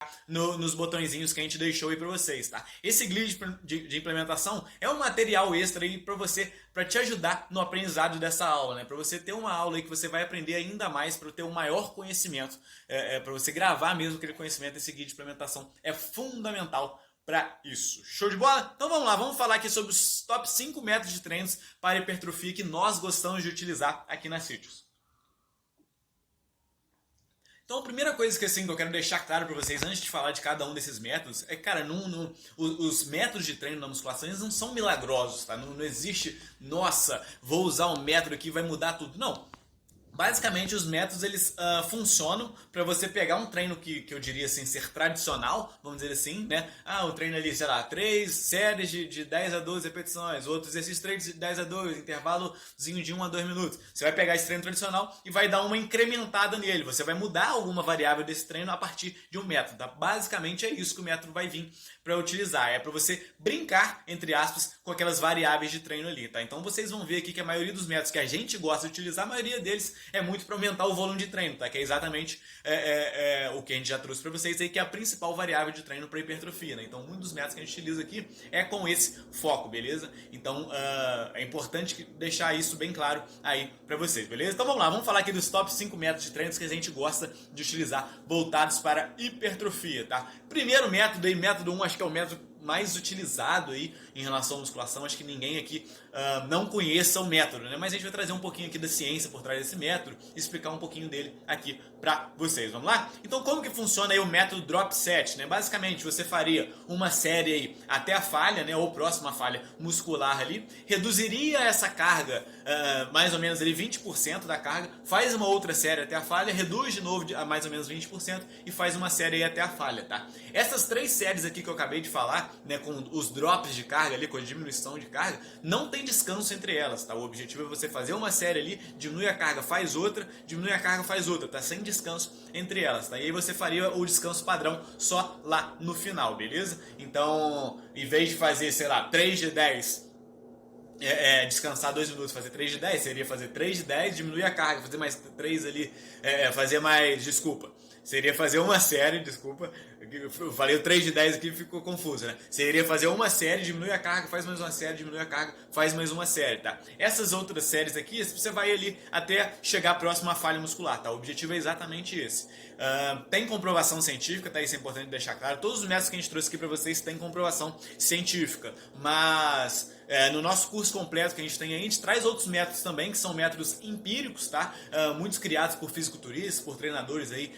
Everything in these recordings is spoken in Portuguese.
clicar nos botõezinhos que a gente deixou aí para vocês, tá? Esse grid de implementação é um material extra aí para você, para te ajudar no aprendizado dessa aula, né? Para você ter uma aula aí que você vai aprender ainda mais, para ter um maior conhecimento, para você gravar mesmo aquele conhecimento. Esse guia de implementação é fundamental para isso. Show de bola? Então vamos lá, vamos falar aqui sobre os top 5 métodos de treinos para hipertrofia que nós gostamos de utilizar aqui na Sítios. Então a primeira coisa que, assim, que eu quero deixar claro para vocês antes de falar de cada um desses métodos é que, cara, os métodos de treino na musculação eles não são milagrosos, tá? Não existe, nossa, vou usar um método aqui e vai mudar tudo. Não. Basicamente, os métodos eles funcionam para você pegar um treino que eu diria assim ser tradicional, vamos dizer assim, né? O treino ali, sei lá, 3 séries de 10 a 12 repetições, outro exercício 3 de 10 a 2, intervalozinho de 1 a 2 minutos. Você vai pegar esse treino tradicional e vai dar uma incrementada nele. Você vai mudar alguma variável desse treino a partir de um método, tá? Basicamente é isso que o método vai vir para utilizar. É para você brincar, entre aspas, com aquelas variáveis de treino ali, tá? Então vocês vão ver aqui que a maioria dos métodos que a gente gosta de utilizar, a maioria deles é muito para aumentar o volume de treino, tá? Que é exatamente o que a gente já trouxe para vocês aí, que é a principal variável de treino para hipertrofia, né? Então, muitos dos métodos que a gente utiliza aqui é com esse foco, beleza? Então, é importante deixar isso bem claro aí para vocês, beleza? Então, vamos lá, vamos falar aqui dos top 5 métodos de treinos que a gente gosta de utilizar voltados para hipertrofia, tá? Primeiro método aí, método 1, acho que é o método mais utilizado aí em relação à musculação. Acho que ninguém aqui não conheça o método, né? Mas a gente vai trazer um pouquinho aqui da ciência por trás desse método e explicar um pouquinho dele aqui pra vocês. Vamos lá? Então, como que funciona aí o método Drop Set, né? Basicamente, você faria uma série aí até a falha, né? Ou próxima à falha muscular ali, reduziria essa carga mais ou menos ali 20% da carga, faz uma outra série até a falha, reduz de novo a mais ou menos 20% e faz uma série aí até a falha, tá? Essas 3 séries aqui que eu acabei de falar, né, com os drops de carga ali, com a diminuição de carga, não tem descanso entre elas, tá? O objetivo é você fazer uma série ali, diminui a carga, faz outra, diminui a carga, faz outra, tá? Sem descanso entre elas, tá? E aí você faria o descanso padrão só lá no final, beleza? Então, em vez de fazer, sei lá, 3 de 10 descansar 2 minutos, fazer 3 de 10, seria fazer 3 de 10, diminuir a carga, fazer mais 3 ali, fazer mais, desculpa, seria fazer uma série, desculpa, eu falei o 3 de 10 aqui ficou confuso, né? Seria fazer uma série, diminui a carga, faz mais uma série, diminui a carga, faz mais uma série, tá? Essas outras séries aqui, você vai ali até chegar próximo à falha muscular, tá? O objetivo é exatamente esse. Tem comprovação científica, tá? Isso é importante deixar claro. Todos os métodos que a gente trouxe aqui pra vocês têm comprovação científica, mas no nosso curso completo que a gente tem aí, a gente traz outros métodos também, que são métodos empíricos, tá? Muitos criados por fisiculturistas, por treinadores aí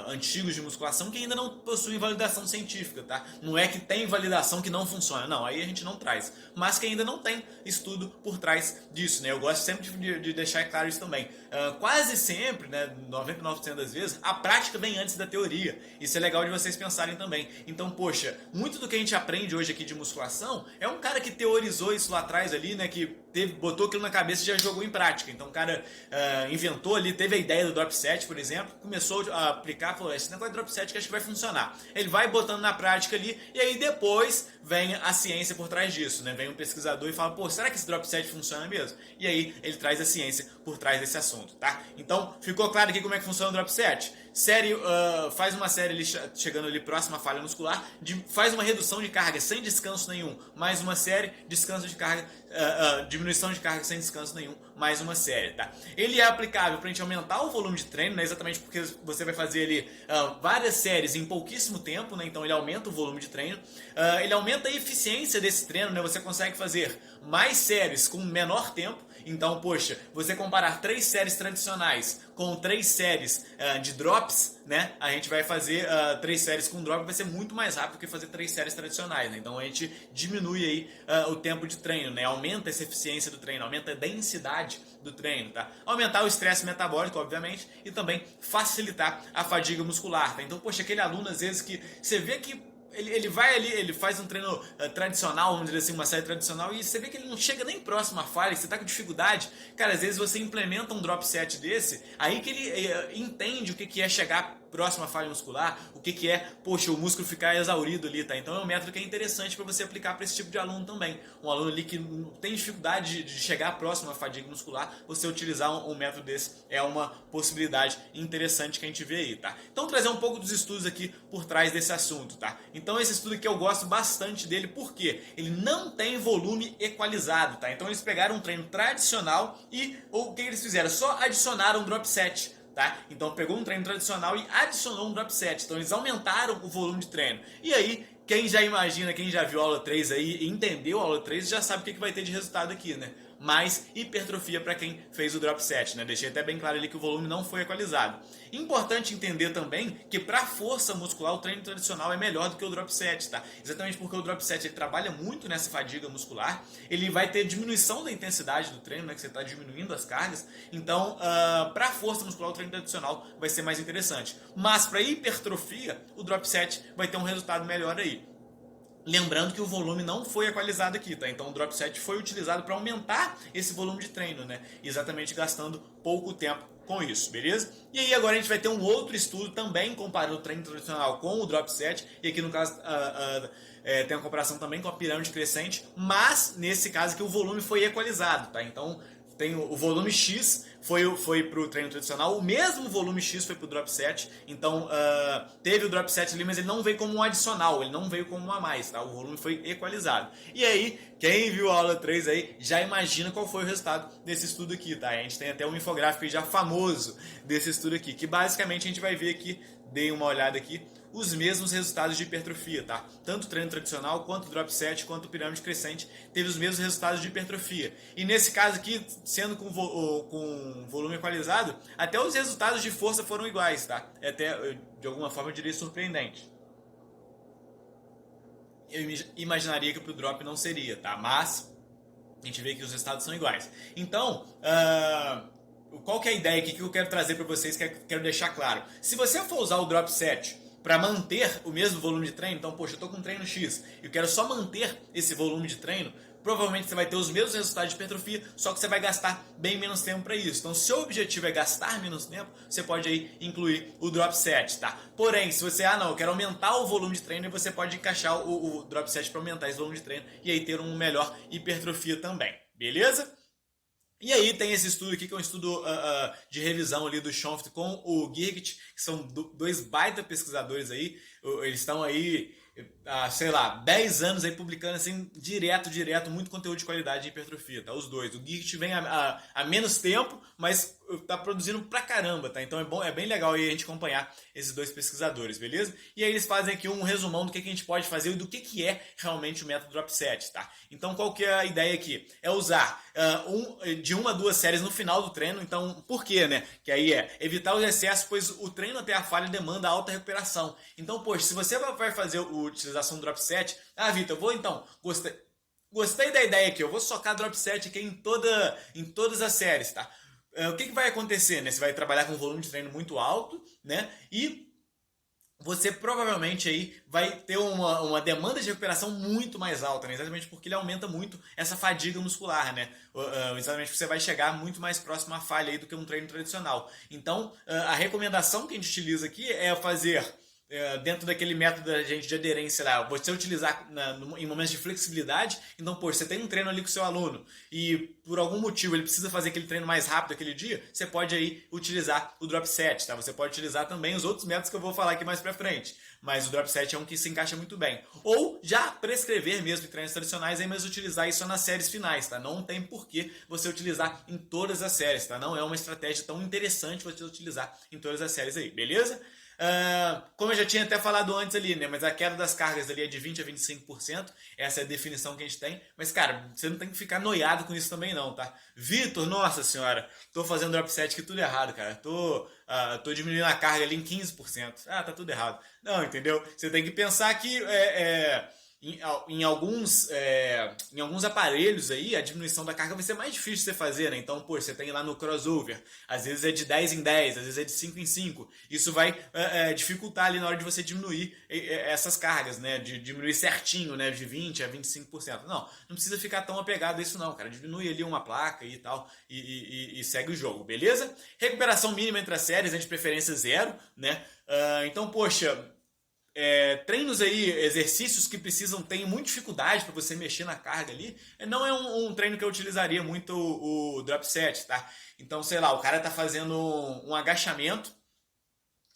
antigos de musculação, que ainda não possuem validação científica, tá? Não é que tem validação que não funciona, não, aí a gente não traz, mas que ainda não tem estudo por trás disso, né? Eu gosto sempre de deixar claro isso também. Quase sempre, né, 99% das vezes, a prática vem antes da teoria. Isso é legal de vocês pensarem também. Então, poxa, muito do que a gente aprende hoje aqui de musculação é um cara que teorizou isso lá atrás ali, né, que botou aquilo na cabeça e já jogou em prática. Então o cara inventou ali, teve a ideia do drop set, por exemplo, começou a aplicar, falou, esse negócio de drop set que acho que vai funcionar. Ele vai botando na prática ali, e aí depois vem a ciência por trás disso, né? Vem um pesquisador e fala, pô, será que esse drop set funciona mesmo? E aí ele traz a ciência por trás desse assunto, tá? Então, ficou claro aqui como é que funciona o drop set? Faz uma série ali, chegando ali próxima à falha muscular, faz uma redução de carga sem descanso nenhum, mais uma série, descanso de carga, diminuição de carga sem descanso nenhum, mais uma série, tá? Ele é aplicável para a gente aumentar o volume de treino, né? Exatamente porque você vai fazer ali várias séries em pouquíssimo tempo, né? Então ele aumenta o volume de treino, ele aumenta a eficiência desse treino, né? Você consegue fazer mais séries com menor tempo. Então, poxa, você comparar 3 séries tradicionais com 3 séries de drops, né? A gente vai fazer 3 séries com drop, vai ser muito mais rápido que fazer 3 séries tradicionais, né? Então a gente diminui aí o tempo de treino, né? Aumenta essa eficiência do treino, aumenta a densidade do treino, tá? Aumentar o estresse metabólico, obviamente, e também facilitar a fadiga muscular, tá? Então, poxa, aquele aluno às vezes que você vê que ele vai ali, ele faz um treino tradicional, vamos dizer assim, uma série tradicional, e você vê que ele não chega nem próximo à falha, você tá com dificuldade. Cara, às vezes você implementa um drop set desse, aí que ele entende o que é chegar próxima falha muscular, o que que é, poxa, o músculo ficar exaurido ali, tá? Então é um método que é interessante para você aplicar para esse tipo de aluno também. Um aluno ali que tem dificuldade de chegar próximo à fadiga muscular, você utilizar um método desse é uma possibilidade interessante que a gente vê aí, tá? Então trazer um pouco dos estudos aqui por trás desse assunto, tá? Então esse estudo aqui eu gosto bastante dele porque ele não tem volume equalizado, tá? Então eles pegaram um treino tradicional e o que eles fizeram? Só adicionaram um drop set. Tá? Então pegou um treino tradicional e adicionou um drop set. Então eles aumentaram o volume de treino. E aí, quem já imagina, quem já viu a aula 3 aí e entendeu a aula 3, já sabe o que vai ter de resultado aqui, né? Mais hipertrofia para quem fez o drop set, né? Deixei até bem claro ali que o volume não foi equalizado. Importante entender também que para força muscular o treino tradicional é melhor do que o drop set, tá? Exatamente porque o drop set ele trabalha muito nessa fadiga muscular, ele vai ter diminuição da intensidade do treino, né? Que você está diminuindo as cargas. Então, para força muscular o treino tradicional vai ser mais interessante. Mas para hipertrofia o drop set vai ter um resultado melhor aí. Lembrando que o volume não foi equalizado aqui, tá? Então o drop set foi utilizado para aumentar esse volume de treino, né? Exatamente gastando pouco tempo com isso, beleza? E aí agora a gente vai ter um outro estudo também comparando o treino tradicional com o drop set, e aqui no caso tem uma comparação também com a pirâmide crescente, mas nesse caso aqui o volume foi equalizado, tá? Então tem o volume X foi para o treino tradicional, o mesmo volume X foi para o drop set, então teve o drop set ali, mas ele não veio como um adicional, ele não veio como um a mais, tá? O volume foi equalizado. E aí, quem viu a aula 3 aí, já imagina qual foi o resultado desse estudo aqui, tá? A gente tem até um infográfico já famoso desse estudo aqui, que basicamente a gente vai ver aqui, dei uma olhada aqui, os mesmos resultados de hipertrofia, tá? Tanto o treino tradicional, quanto o drop set, quanto o pirâmide crescente, teve os mesmos resultados de hipertrofia. E nesse caso aqui, sendo com volume equalizado, até os resultados de força foram iguais, tá? Até, de alguma forma, eu diria surpreendente. Eu imaginaria que pro drop não seria, tá? Mas a gente vê que os resultados são iguais. Então, qual que é a ideia aqui que eu quero trazer para vocês, que eu quero deixar claro? Se você for usar o drop set para manter o mesmo volume de treino, então, poxa, eu tô com um treino X e eu quero só manter esse volume de treino, provavelmente você vai ter os mesmos resultados de hipertrofia, só que você vai gastar bem menos tempo para isso. Então, se o objetivo é gastar menos tempo, você pode aí incluir o drop set, tá? Porém, se você, não, eu quero aumentar o volume de treino, você pode encaixar o drop set para aumentar esse volume de treino e aí ter um melhor hipertrofia também, beleza? E aí tem esse estudo aqui, que é um estudo de revisão ali do Schonft com o Girgit, que são dois baita pesquisadores aí, eles estão aí, sei lá, 10 anos aí publicando assim, direto, muito conteúdo de qualidade em hipertrofia, tá? Os dois. O Girgit vem há menos tempo, mas tá produzindo pra caramba, tá? Então é bem legal aí a gente acompanhar esses dois pesquisadores, beleza? E aí eles fazem aqui um resumão do que a gente pode fazer e do que é realmente o método drop set, tá? Então qual que é a ideia aqui? É usar de 1 a 2 séries no final do treino. Então por quê, né? Que aí é evitar os excessos, pois o treino até a falha demanda alta recuperação. Então, poxa, se você vai fazer a utilização do drop set, Vitor, eu vou então, gostei da ideia aqui, eu vou socar drop set aqui em todas as séries, tá? O que vai acontecer, né? Você vai trabalhar com um volume de treino muito alto, né? E você provavelmente aí vai ter uma demanda de recuperação muito mais alta, né? Exatamente porque ele aumenta muito essa fadiga muscular, né? Exatamente porque você vai chegar muito mais próximo à falha aí do que um treino tradicional. Então, a recomendação que a gente utiliza aqui é fazer dentro daquele método da gente de aderência lá, você utilizar em momentos de flexibilidade. Então, poxa, você tem um treino ali com o seu aluno e por algum motivo ele precisa fazer aquele treino mais rápido aquele dia, você pode aí utilizar o drop set, tá? Você pode utilizar também os outros métodos que eu vou falar aqui mais pra frente, mas o drop set é um que se encaixa muito bem. Ou já prescrever mesmo em treinos tradicionais aí, mas utilizar isso nas séries finais, tá? Não tem porquê você utilizar em todas as séries, tá? Não é uma estratégia tão interessante você utilizar em todas as séries aí, beleza? Como eu já tinha até falado antes ali, né? Mas a queda das cargas ali é de 20 a 25%. Essa é a definição que a gente tem. Mas, cara, você não tem que ficar noiado com isso também, não, tá? Vitor, nossa senhora, tô fazendo drop set aqui tudo errado, cara. Tô diminuindo a carga ali em 15%. Tá tudo errado. Não, entendeu? Você tem que pensar que em alguns aparelhos aí, a diminuição da carga vai ser mais difícil de você fazer, né? Então, pô, você tem lá no crossover, às vezes é de 10 em 10, às vezes é de 5 em 5. Isso vai dificultar ali na hora de você diminuir essas cargas, né? De diminuir certinho, né? De 20 a 25%. Não precisa ficar tão apegado a isso não, cara. Diminui ali uma placa e tal e segue o jogo, beleza? Recuperação mínima entre as séries é de preferência zero, né? Então, poxa, treinos aí, exercícios que precisam, tem muita dificuldade para você mexer na carga ali, não é um treino que eu utilizaria muito o drop set, tá? Então, sei lá, o cara tá fazendo um agachamento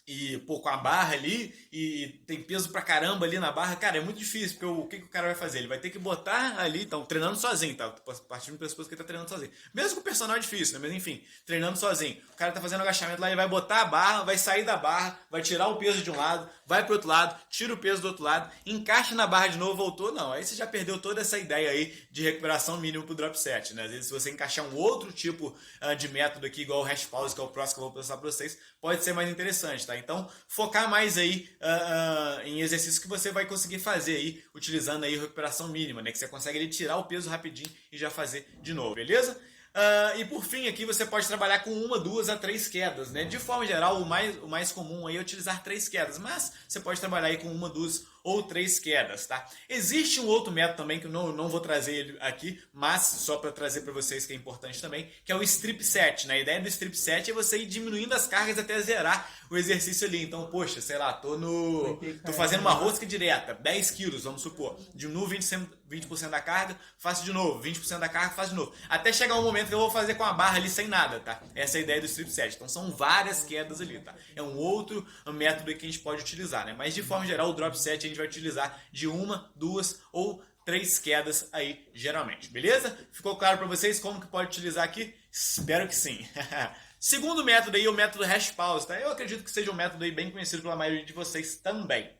e, pô, com a barra ali, e tem peso pra caramba ali na barra, cara, é muito difícil, porque o que o cara vai fazer? Ele vai ter que botar ali, então, treinando sozinho, tá? Partindo das pessoas que ele tá treinando sozinho. Mesmo que o personal é difícil, né? Mas enfim, treinando sozinho. O cara tá fazendo agachamento lá, ele vai botar a barra, vai sair da barra, vai tirar o peso de um lado, vai pro outro lado, tira o peso do outro lado, encaixa na barra de novo, voltou, não. Aí você já perdeu toda essa ideia aí de recuperação mínima pro drop set, né? Às vezes, se você encaixar um outro tipo de método aqui, igual o hash pause, que é o próximo que eu vou passar pra vocês, pode ser mais interessante, tá? Então, focar mais aí em exercícios que você vai conseguir fazer aí, utilizando aí recuperação mínima, né? Que você consegue ali tirar o peso rapidinho e já fazer de novo, beleza? E por fim aqui você pode trabalhar com uma, duas a três quedas, né? De forma geral, o mais comum aí é utilizar três quedas, mas você pode trabalhar aí com uma, duas ou três quedas, tá? Existe um outro método também que eu não vou trazer ele aqui, mas só para trazer para vocês que é importante também, que é o strip set, né? A ideia do strip set é você ir diminuindo as cargas até zerar o exercício ali. Então, poxa, sei lá, tô fazendo uma rosca direta, 10 quilos, vamos supor, diminuo 20% da carga, faço de novo, 20% da carga, faço de novo, até chegar um momento que eu vou fazer com a barra ali sem nada, tá? Essa é a ideia do strip set. Então são várias quedas ali, tá? É um outro método que a gente pode utilizar, né? Mas de forma geral, o drop set a gente vai utilizar de uma, duas ou três quedas aí, geralmente, beleza? Ficou claro para vocês como que pode utilizar aqui? Espero que sim. Segundo método aí é o método hash pause, tá? Eu acredito que seja um método aí bem conhecido pela maioria de vocês também.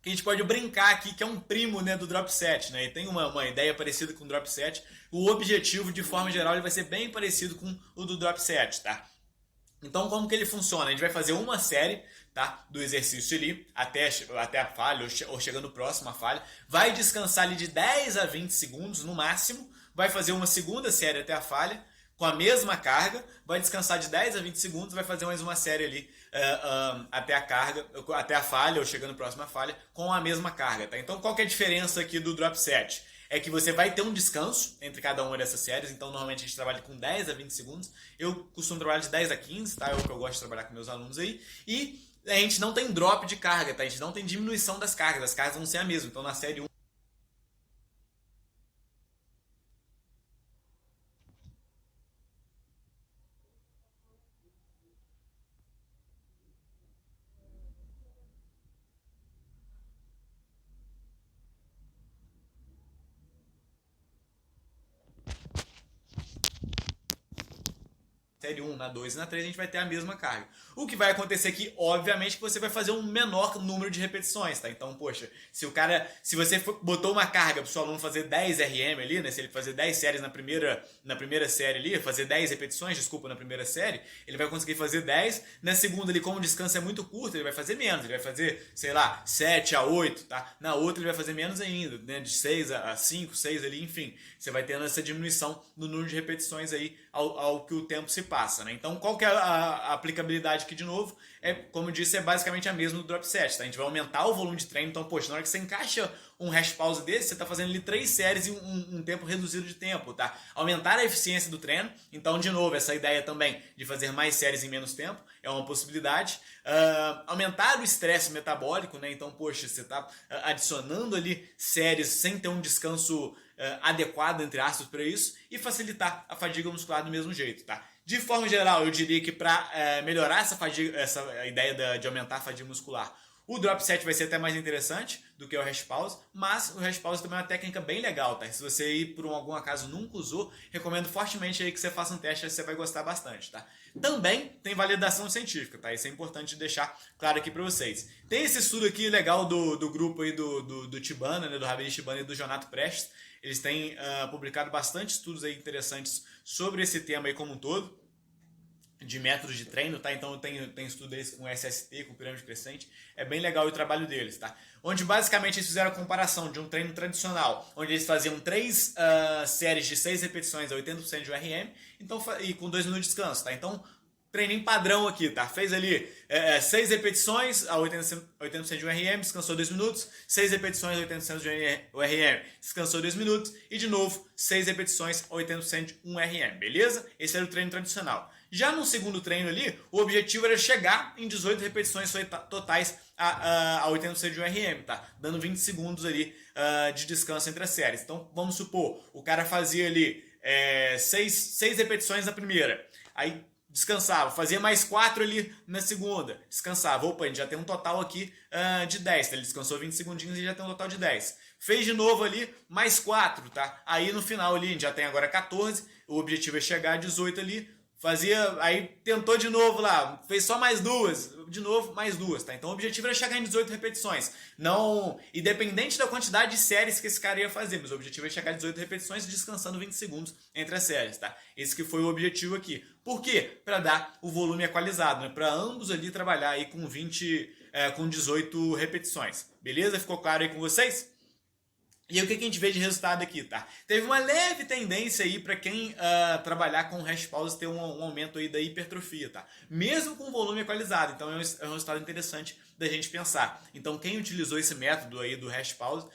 Que a gente pode brincar aqui que é um primo, né, do drop set, né? E tem uma ideia parecida com o drop set. O objetivo, de forma geral, ele vai ser bem parecido com o do drop set, tá? Então, como que ele funciona? A gente vai fazer uma série, tá, do exercício ali, até a falha, ou chegando próximo à falha. Vai descansar ali de 10 a 20 segundos no máximo. Vai fazer uma segunda série até a falha, com a mesma carga. Vai descansar de 10 a 20 segundos. Vai fazer mais uma série ali até a carga, até a falha, ou chegando próximo à falha, com a mesma carga, tá? Então, qual que é a diferença aqui do drop set? É que você vai ter um descanso entre cada uma dessas séries, então normalmente a gente trabalha com 10 a 20 segundos, eu costumo trabalhar de 10 a 15, tá? É o que eu gosto de trabalhar com meus alunos aí, e a gente não tem drop de carga, tá? A gente não tem diminuição das cargas, as cargas vão ser a mesma, então na série 1 série 1, na 2 e na 3 a gente vai ter a mesma carga. O que vai acontecer aqui, obviamente, que você vai fazer um menor número de repetições, tá? Então, poxa, se você botou uma carga pro seu aluno fazer 10 RM ali, né? Se ele fazer 10 séries na primeira série ali, fazer 10 repetições, desculpa, na primeira série, ele vai conseguir fazer 10. Na segunda ali, como o descanso é muito curto, ele vai fazer menos, ele vai fazer, sei lá, 7 a 8, tá? Na outra ele vai fazer menos ainda, né? De 6 a 5, 6 ali, enfim. Você vai tendo essa diminuição no número de repetições aí ao que o tempo se passa, né? Então, qual que é a aplicabilidade aqui de novo? Como eu disse, é basicamente a mesma do drop set, tá? A gente vai aumentar o volume de treino, então, poxa, na hora que você encaixa um hash pause desse, você tá fazendo ali 3 séries em um tempo reduzido de tempo, tá? Aumentar a eficiência do treino, então, de novo, essa ideia também de fazer mais séries em menos tempo é uma possibilidade. Aumentar o estresse metabólico, né? Então, poxa, você tá adicionando ali séries sem ter um descanso adequado, entre aspas, para isso, e facilitar a fadiga muscular do mesmo jeito, tá? De forma geral, eu diria que para melhorar essa ideia de aumentar a fadiga muscular, o drop set vai ser até mais interessante do que o hash pause, mas o hash pause também é uma técnica bem legal, tá? Se você aí por algum acaso nunca usou, recomendo fortemente aí que você faça um teste, você vai gostar bastante, tá? Também tem validação científica, tá? Isso é importante deixar claro aqui para vocês. Tem esse estudo aqui legal do grupo aí do Tibana, né? Do Ravili Tibana e do Jonato Prestes. Eles têm publicado bastante estudos aí interessantes sobre esse tema aí como um todo. de métodos de treino, tá? Então eu tenho estudo deles com SST, com pirâmide crescente. É bem legal o trabalho deles, tá? Onde basicamente eles fizeram a comparação de um treino tradicional, onde eles faziam 3 séries de 6 repetições a 80% de RM, então, e com 2 minutos de descanso, tá? Então, treininho padrão aqui, tá? Fez ali 6 repetições a 80% de um RM, descansou 2 minutos, 6 repetições a 80% de um RM, descansou 2 minutos, e de novo, 6 repetições a 80% de um RM, beleza? Esse era o treino tradicional. Já no segundo treino ali, o objetivo era chegar em 18 repetições totais a 80% de um RM, tá? Dando 20 segundos ali de descanso entre as séries. Então, vamos supor, o cara fazia ali 6 repetições na primeira, aí descansava, fazia mais 4 ali na segunda, descansava. Opa, a gente já tem um total aqui de 10, tá? Ele descansou 20 segundinhos e já tem um total de 10. Fez de novo ali, mais 4, tá? Aí no final ali, a gente já tem agora 14, o objetivo é chegar a 18 ali, fazia, aí tentou de novo lá, fez só mais 2, de novo mais 2, tá? Então o objetivo era chegar em 18 repetições. Não, independente da quantidade de séries que esse cara ia fazer, mas o objetivo é chegar a 18 repetições descansando 20 segundos entre as séries, tá? Esse que foi o objetivo aqui. Por quê? Para dar o volume equalizado, né? Para ambos ali trabalhar aí com 18 repetições. Beleza? Ficou claro aí com vocês? E aí, o que a gente vê de resultado aqui, tá? Teve uma leve tendência aí para quem trabalhar com hash pause ter um aumento aí da hipertrofia, tá? Mesmo com volume equalizado, então é um resultado interessante da gente pensar. Então quem utilizou esse método aí do hash pause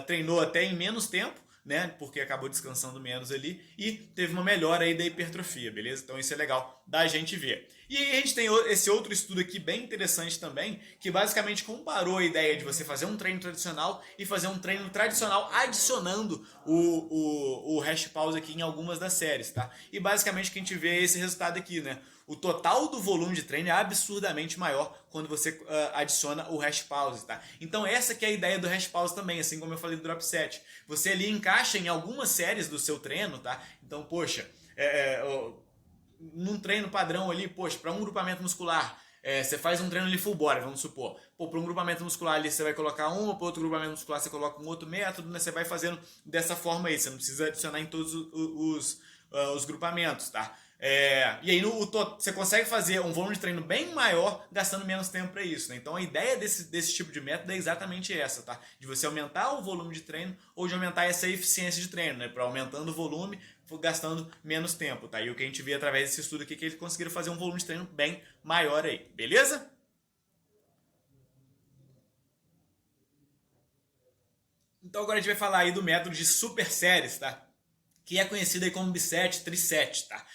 treinou até em menos tempo, né? Porque acabou descansando menos ali e teve uma melhora aí da hipertrofia, beleza? Então isso é legal da gente ver. E aí a gente tem esse outro estudo aqui bem interessante também, que basicamente comparou a ideia de você fazer um treino tradicional e fazer um treino tradicional adicionando o hash pause aqui em algumas das séries, tá? E basicamente o que a gente vê é esse resultado aqui, né? O total do volume de treino é absurdamente maior quando você adiciona o hash pause, tá? Então essa que é a ideia do hash pause também, assim como eu falei do drop set. Você ali encaixa em algumas séries do seu treino, tá? Então, poxa, num treino padrão ali, poxa, para um grupamento muscular, você faz um treino ali full body, vamos supor. Pô, para um grupamento muscular ali você vai colocar um, para outro grupamento muscular você coloca um outro método, né? Você vai fazendo dessa forma aí, você não precisa adicionar em todos os grupamentos, tá? E aí você consegue fazer um volume de treino bem maior gastando menos tempo para isso, né? Então a ideia desse tipo de método é exatamente essa, tá? De você aumentar o volume de treino ou de aumentar essa eficiência de treino, né? Para aumentando o volume, gastando menos tempo, tá? E o que a gente vê através desse estudo aqui é que eles conseguiram fazer um volume de treino bem maior aí, beleza? Então agora a gente vai falar aí do método de super séries, tá? Que é conhecido aí como bisset, trisset, tá?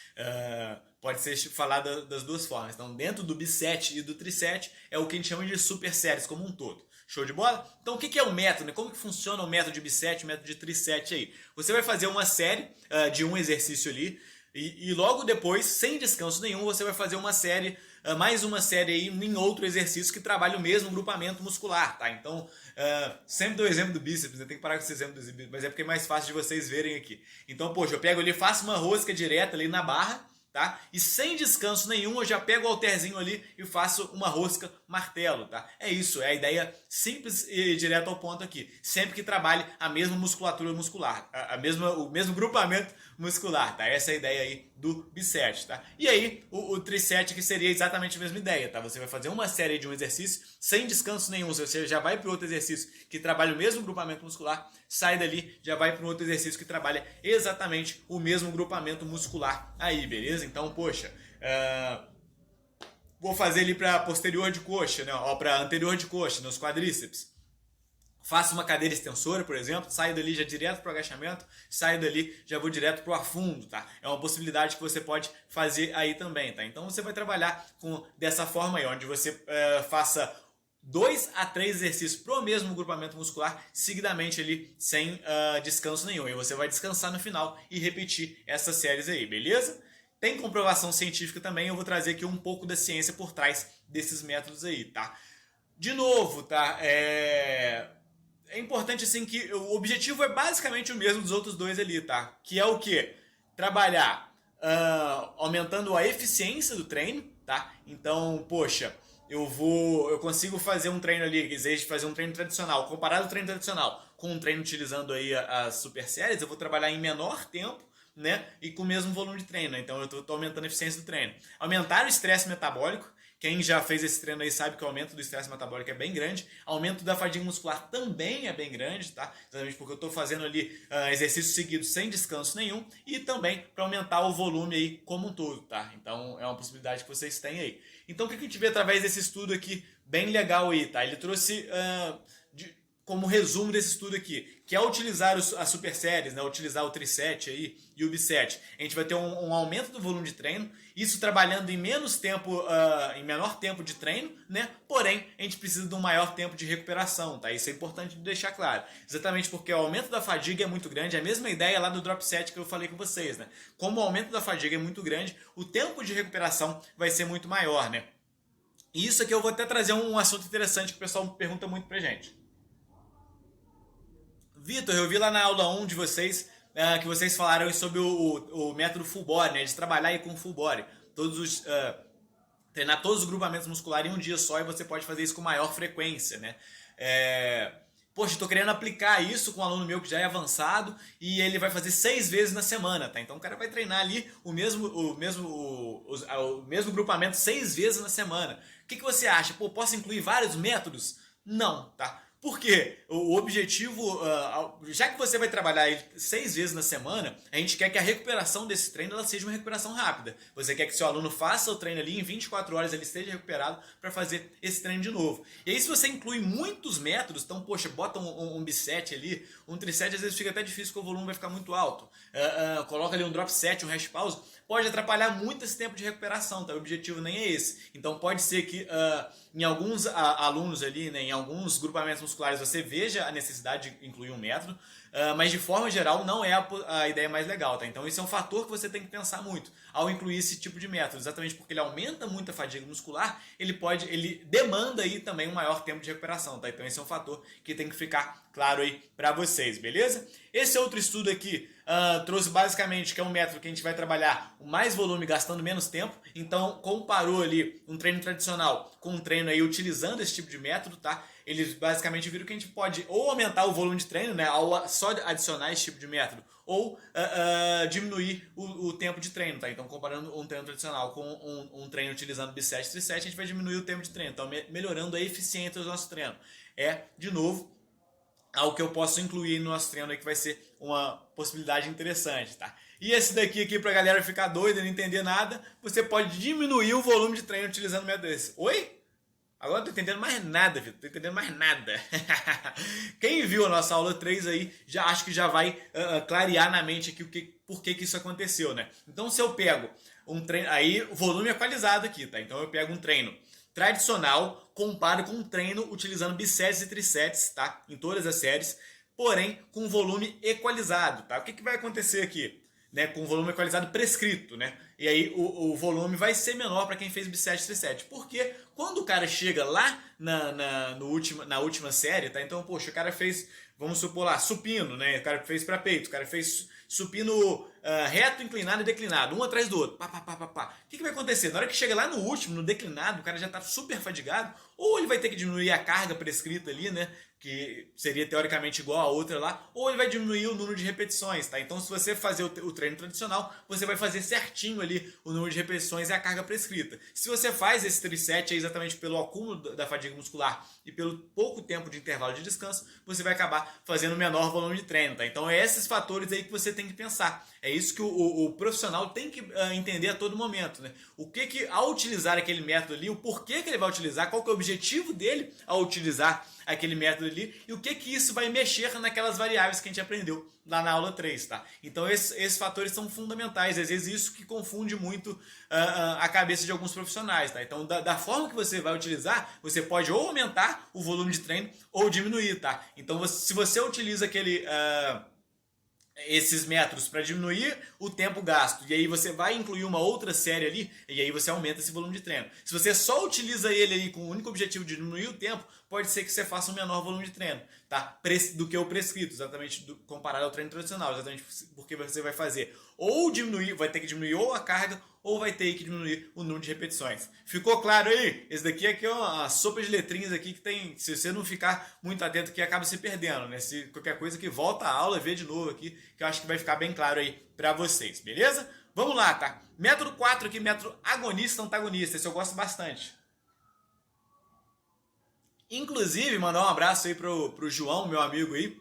Pode ser falado das duas formas. Então, dentro do bisset e do trisset é o que a gente chama de super séries como um todo. Show de bola? Então, o que é o método, né? Como que funciona o método de bisset, o método de trisset aí? Você vai fazer uma série de um exercício ali e logo depois, sem descanso nenhum, você vai fazer uma série, mais uma série aí em outro exercício que trabalha o mesmo grupamento muscular, tá? Então, sempre dou o exemplo do bíceps, né? Tem que parar com esse exemplo do bíceps, mas é porque é mais fácil de vocês verem aqui. Então, poxa, eu pego ali, faço uma rosca direta ali na barra, tá? E sem descanso nenhum, eu já pego o halterzinho ali e faço uma rosca martelo, tá? É isso, é a ideia simples e direto ao ponto aqui. Sempre que trabalhe a mesma musculatura muscular, o mesmo grupamento muscular, tá? Essa é a ideia aí do bisset, tá? E aí, o trisset que seria exatamente a mesma ideia, tá? Você vai fazer uma série de um exercício sem descanso nenhum, você já vai para outro exercício que trabalha o mesmo grupamento muscular, sai dali, já vai para outro exercício que trabalha exatamente o mesmo grupamento muscular aí, beleza? Então, poxa, vou fazer ali para posterior de coxa, né? Ó, para anterior de coxa, nos quadríceps. Faço uma cadeira extensora, por exemplo, saio dali já direto para o agachamento, saio dali já vou direto para o afundo, tá? É uma possibilidade que você pode fazer aí também, tá? Então você vai trabalhar dessa forma aí, onde você faça 2 a 3 exercícios pro mesmo grupamento muscular, seguidamente ali, sem descanso nenhum. E você vai descansar no final e repetir essas séries aí, beleza? Tem comprovação científica também, eu vou trazer aqui um pouco da ciência por trás desses métodos aí, tá? De novo, tá? É importante assim que o objetivo é basicamente o mesmo dos outros dois ali, tá? Que é o quê? Trabalhar aumentando a eficiência do treino, tá? Então, poxa, eu consigo fazer um treino ali, desejo fazer um treino tradicional, comparado ao treino tradicional com um treino utilizando aí as super séries, eu vou trabalhar em menor tempo, né? E com o mesmo volume de treino, né? Então eu tô aumentando a eficiência do treino. Aumentar o estresse metabólico. Quem já fez esse treino aí sabe que o aumento do estresse metabólico é bem grande. Aumento da fadiga muscular também é bem grande, tá? Exatamente porque eu estou fazendo ali exercícios seguidos sem descanso nenhum. E também para aumentar o volume aí como um todo, tá? Então é uma possibilidade que vocês têm aí. Então o que a gente vê através desse estudo aqui, bem legal aí, tá? Ele trouxe... como resumo desse estudo aqui, que é utilizar as super séries, né, utilizar o triset aí e o biset, a gente vai ter um aumento do volume de treino, isso trabalhando em menos tempo, em menor tempo de treino, né? Porém, a gente precisa de um maior tempo de recuperação, tá? Isso é importante deixar claro. Exatamente porque o aumento da fadiga é muito grande, é a mesma ideia lá do drop set que eu falei com vocês, né? Como o aumento da fadiga é muito grande, o tempo de recuperação vai ser muito maior, né? E isso aqui eu vou até trazer um assunto interessante que o pessoal pergunta muito pra gente. Vitor, eu vi lá na aula 1 de vocês que vocês falaram sobre o método full body, né? De trabalhar aí com full body. Treinar todos os grupamentos musculares em um dia só e você pode fazer isso com maior frequência, né? Poxa, estou querendo aplicar isso com um aluno meu que já é avançado e ele vai fazer 6 vezes na semana, tá? Então o cara vai treinar ali o mesmo grupamento 6 vezes na semana. O que você acha? Pô, posso incluir vários métodos? Não, tá? Porque o objetivo, já que você vai trabalhar 6 vezes na semana, a gente quer que a recuperação desse treino ela seja uma recuperação rápida. Você quer que seu aluno faça o treino ali em 24 horas, ele esteja recuperado para fazer esse treino de novo. E aí se você inclui muitos métodos, então poxa, bota um biset ali, um triset às vezes fica até difícil porque o volume vai ficar muito alto. Coloca ali um drop set, um rest pause, pode atrapalhar muito esse tempo de recuperação, tá? O objetivo nem é esse. Então pode ser que em alguns alunos ali, né, em alguns grupamentos musculares você veja a necessidade de incluir um método, mas de forma geral não é a ideia mais legal, tá? Então esse é um fator que você tem que pensar muito ao incluir esse tipo de método, exatamente porque ele aumenta muito a fadiga muscular, ele demanda aí também um maior tempo de recuperação, tá? Então esse é um fator que tem que ficar claro aí para vocês, beleza? Esse outro estudo aqui trouxe basicamente que é um método que a gente vai trabalhar o mais volume gastando menos tempo, então comparou ali um treino tradicional com um treino aí utilizando esse tipo de método, tá? Eles basicamente viram que a gente pode ou aumentar o volume de treino, né, ao só adicionar esse tipo de método, ou diminuir o tempo de treino, tá? Então comparando um treino tradicional com um treino utilizando biset e triset, a gente vai diminuir o tempo de treino, então melhorando a eficiência do nosso treino. De novo, algo que eu posso incluir no nosso treino aí que vai ser uma possibilidade interessante, tá? E esse daqui aqui pra galera ficar doida e não entender nada, você pode diminuir o volume de treino utilizando o método desse. Oi? Agora não tô entendendo mais nada, Vitor. Tô entendendo mais nada. Quem viu a nossa aula 3 aí, acho que já vai clarear na mente aqui por que isso aconteceu, né? Então se eu pego um treino, aí o volume é equalizado aqui, tá? Então eu pego um treino tradicional, comparo com um treino utilizando bisets e trisets, tá? Em todas as séries, porém com volume equalizado, tá? O que vai acontecer aqui? Né, com o volume equalizado prescrito, né? E aí o volume vai ser menor para quem fez biset e triset. Porque quando o cara chega lá na última série, tá? Então, poxa, o cara fez, vamos supor lá, supino, né? O cara fez para peito, o cara fez supino reto, inclinado e declinado, um atrás do outro. Pá, pá, pá, pá, pá. O que vai acontecer? Na hora que chega lá no último, no declinado, o cara já tá super fadigado, ou ele vai ter que diminuir a carga prescrita ali, né? Que seria teoricamente igual a outra lá, ou ele vai diminuir o número de repetições, tá? Então se você fazer o treino tradicional, você vai fazer certinho ali o número de repetições e a carga prescrita. Se você faz esse triset exatamente pelo acúmulo da fadiga muscular e pelo pouco tempo de intervalo de descanso, você vai acabar fazendo menor volume de treino, tá? Então é esses fatores aí que você tem que pensar. É isso que o profissional tem que entender a todo momento, né? O que ao utilizar aquele método ali, o porquê que ele vai utilizar, qual que é o objetivo dele ao utilizar aquele método ali e o que isso vai mexer naquelas variáveis que a gente aprendeu lá na aula 3, tá? Então esses fatores são fundamentais, às vezes isso que confunde muito a cabeça de alguns profissionais, tá? Então da forma que você vai utilizar, você pode ou aumentar o volume de treino ou diminuir, tá? Então se você utiliza esses métodos para diminuir o tempo gasto, e aí você vai incluir uma outra série ali, e aí você aumenta esse volume de treino. Se você só utiliza ele aí com o único objetivo de diminuir o tempo, pode ser que você faça um menor volume de treino, tá? Do que o prescrito, exatamente comparado ao treino tradicional, exatamente porque você vai fazer ou diminuir, vai ter que diminuir ou a carga ou vai ter que diminuir o número de repetições. Ficou claro aí? Esse daqui é uma sopa de letrinhas aqui que tem, se você não ficar muito atento aqui, acaba se perdendo, né? Se qualquer coisa que volta a aula, vê de novo aqui, que eu acho que vai ficar bem claro aí pra vocês, beleza? Vamos lá, tá? Método 4 aqui, método agonista-antagonista, esse eu gosto bastante. Inclusive, mandar um abraço aí pro João, meu amigo aí.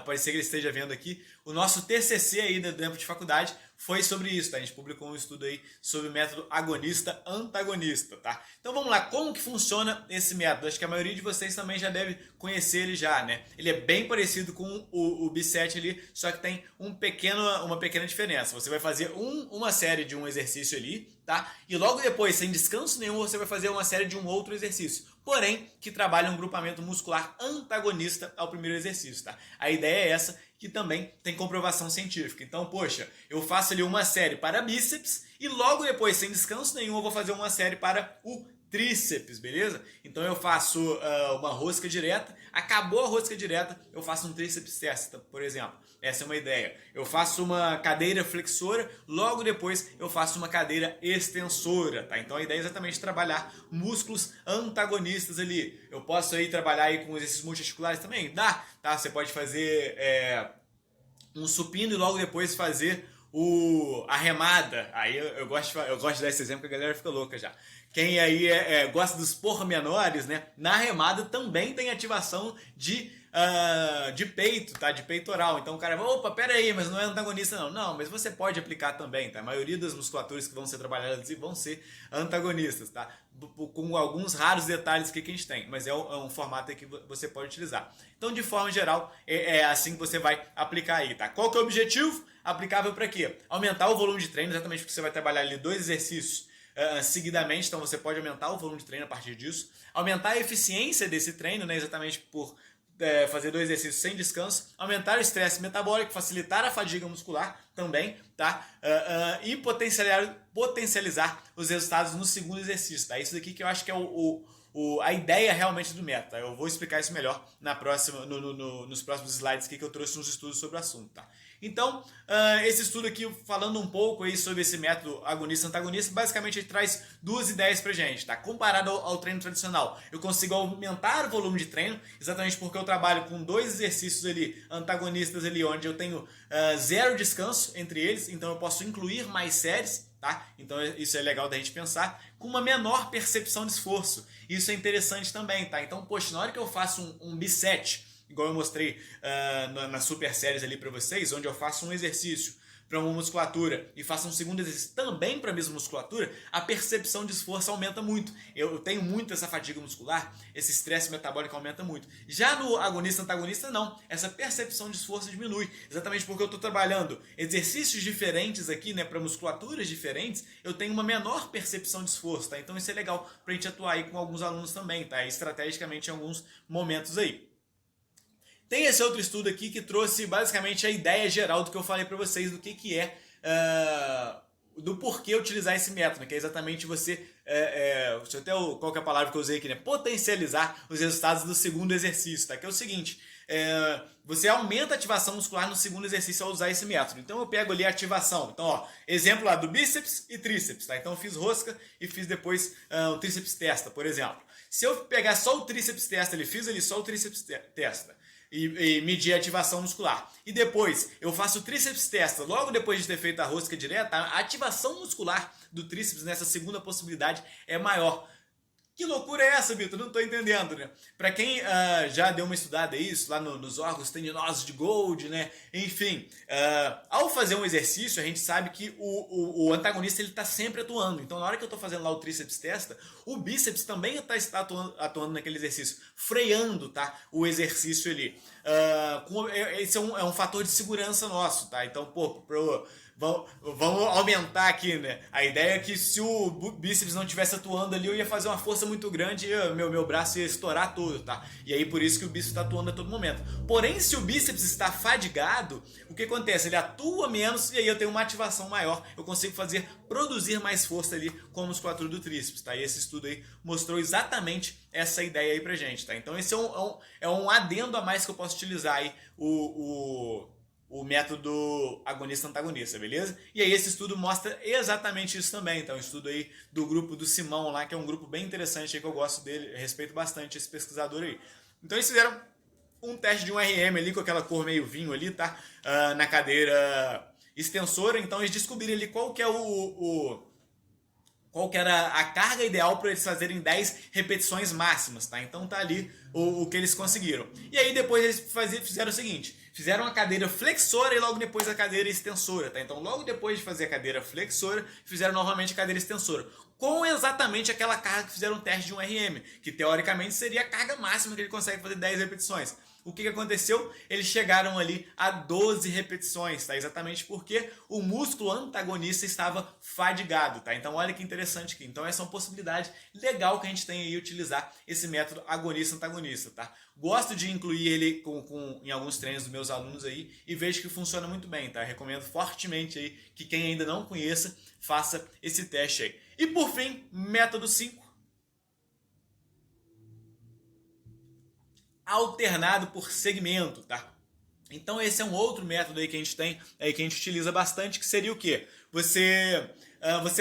Pode ser que ele esteja vendo aqui. O nosso TCC aí do tempo de faculdade foi sobre isso, tá? A gente publicou um estudo aí sobre o método agonista-antagonista, tá? Então vamos lá, como que funciona esse método? Acho que a maioria de vocês também já deve conhecer ele já, né? Ele é bem parecido com o B7 ali, só que tem uma pequena diferença. Você vai fazer uma série de um exercício ali, tá? E logo depois, sem descanso nenhum, você vai fazer uma série de um outro exercício. Porém, que trabalha um grupamento muscular antagonista ao primeiro exercício, tá? A ideia é essa, que também tem comprovação científica. Então, poxa, eu faço ali uma série para bíceps e logo depois, sem descanso nenhum, eu vou fazer uma série para o tríceps, beleza? Então eu faço uma rosca direta, acabou a rosca direta, eu faço um tríceps testa, por exemplo. Essa é uma ideia. Eu faço uma cadeira flexora, logo depois eu faço uma cadeira extensora, tá? Então a ideia é exatamente trabalhar músculos antagonistas ali. Eu posso aí trabalhar aí com exercícios multiarticulares também? Dá, tá? Você pode fazer um supino e logo depois fazer a remada. Aí eu gosto de dar esse exemplo que a galera fica louca já. Quem aí gosta dos pormenores, né? Na remada também tem ativação de peito, tá? De peitoral. Então o cara vai, opa, pera aí, mas não é antagonista não. Não, mas você pode aplicar também, tá? A maioria das musculaturas que vão ser trabalhadas vão ser antagonistas, tá? Com alguns raros detalhes que a gente tem, mas é um formato que você pode utilizar. Então, de forma geral, é assim que você vai aplicar aí, tá? Qual que é o objetivo? Aplicável para quê? Aumentar o volume de treino, exatamente porque você vai trabalhar ali 2 exercícios seguidamente, então você pode aumentar o volume de treino a partir disso. Aumentar a eficiência desse treino, né, exatamente por fazer 2 exercícios sem descanso. Aumentar o estresse metabólico, facilitar a fadiga muscular também, tá? E potencializar os resultados no segundo exercício, tá? Isso daqui que eu acho que é a ideia realmente do método, tá? Eu vou explicar isso melhor nos próximos slides aqui que eu trouxe uns estudos sobre o assunto, tá? Então, esse estudo aqui, falando um pouco aí sobre esse método agonista-antagonista, basicamente ele traz 2 ideias pra gente, tá? Comparado ao treino tradicional, eu consigo aumentar o volume de treino, exatamente porque eu trabalho com 2 exercícios ali, antagonistas ali, onde eu tenho 0 descanso entre eles, então eu posso incluir mais séries, tá? Então isso é legal da gente pensar, com uma menor percepção de esforço. Isso é interessante também, tá? Então, poxa, na hora que eu faço um B7, igual eu mostrei nas super séries ali para vocês, onde eu faço um exercício para uma musculatura e faço um segundo exercício também para a mesma musculatura, a percepção de esforço aumenta muito. Eu tenho muito essa fadiga muscular, esse estresse metabólico aumenta muito. Já no agonista-antagonista, não. Essa percepção de esforço diminui, exatamente porque eu estou trabalhando exercícios diferentes aqui, né, para musculaturas diferentes, eu tenho uma menor percepção de esforço, tá? Então isso é legal para a gente atuar aí com alguns alunos também, tá? Estrategicamente em alguns momentos aí. Tem esse outro estudo aqui que trouxe basicamente a ideia geral do que eu falei para vocês, do que é, do porquê utilizar esse método, que é exatamente você, deixa eu até qual que é a palavra que eu usei aqui, né? Potencializar os resultados do segundo exercício, tá? Que é o seguinte, você aumenta a ativação muscular no segundo exercício ao usar esse método. Então eu pego ali a ativação, então ó, exemplo lá do bíceps e tríceps, tá? Então eu fiz rosca e fiz depois o tríceps testa, por exemplo. Se eu pegar só o tríceps testa, fiz ali só o tríceps testa, e medir a ativação muscular. E depois eu faço o tríceps testa, logo depois de ter feito a rosca direta, a ativação muscular do tríceps nessa segunda possibilidade é maior. Que loucura é essa, Vitor? Não estou entendendo, né? Para quem já deu uma estudada isso, lá nos órgãos tendinosos de Gold, né? Enfim, ao fazer um exercício, a gente sabe que o antagonista ele está sempre atuando. Então, na hora que eu estou fazendo lá o tríceps testa, o bíceps também está atuando naquele exercício, freando, tá? O exercício ali. Esse é um fator de segurança nosso, tá? Então, pô, vamos aumentar aqui, né? A ideia é que se o bíceps não estivesse atuando ali, eu ia fazer uma força muito grande e meu braço ia estourar todo, tá? E aí por isso que o bíceps está atuando a todo momento. Porém, se o bíceps está fadigado, o que acontece? Ele atua menos e aí eu tenho uma ativação maior. Eu consigo produzir mais força ali com a musculatura do tríceps, tá? E esse estudo aí mostrou exatamente essa ideia aí pra gente, tá? Então esse é um adendo a mais que eu posso utilizar aí o método agonista-antagonista, beleza? E aí esse estudo mostra exatamente isso também. Então, um estudo aí do grupo do Simão lá, que é um grupo bem interessante aí, que eu gosto dele, eu respeito bastante esse pesquisador aí. Então eles fizeram um teste de um RM ali, com aquela cor meio vinho ali, tá? Na cadeira extensora. Então eles descobriram ali qual que é qual que era a carga ideal para eles fazerem 10 repetições máximas, tá? Então tá ali o que eles conseguiram. E aí depois eles fizeram o seguinte, fizeram a cadeira flexora e logo depois a cadeira extensora, tá? Então logo depois de fazer a cadeira flexora, fizeram novamente a cadeira extensora. Com exatamente aquela carga que fizeram o teste de um RM, que teoricamente seria a carga máxima que ele consegue fazer 10 repetições. O que aconteceu? Eles chegaram ali a 12 repetições, tá? Exatamente porque o músculo antagonista estava fadigado, tá? Então olha que interessante aqui. Então essa é uma possibilidade legal que a gente tem aí utilizar esse método agonista-antagonista, tá? Gosto de incluir ele em alguns treinos dos meus alunos aí e vejo que funciona muito bem, tá? Recomendo fortemente aí que quem ainda não conheça faça esse teste aí. E por fim, método 5. Alternado por segmento, tá? Então esse é um outro método aí que a gente tem, aí que a gente utiliza bastante, que seria o quê? Você